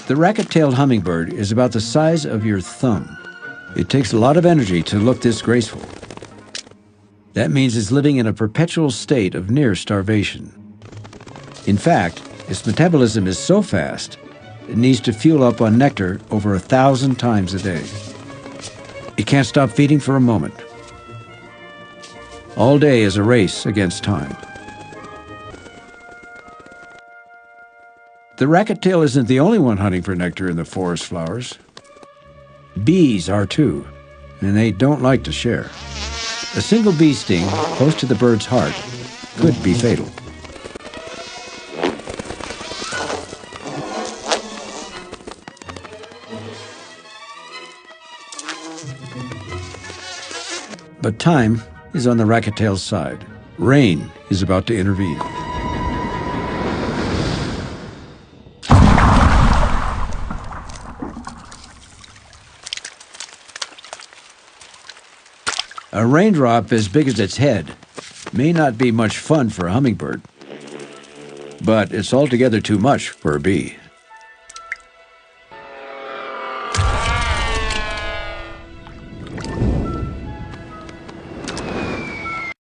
The racket-tailed hummingbird is about the size of your thumb. It takes a lot of energy to look this graceful. That means it's living in a perpetual state of near starvation. In fact, its metabolism is so fast, it needs to fuel up on nectar over 1,000 times a day. It can't stop feeding for a moment. All day is a race against time. The racket-tail isn't the only one hunting for nectar in the forest flowers. Bees are too, and they don't like to share. A single bee sting close to the bird's heart could be fatal. But time is on the racket-tail's side. Rain is about to intervene. A raindrop as big as its head may not be much fun for a hummingbird, but it's altogether too much for a bee.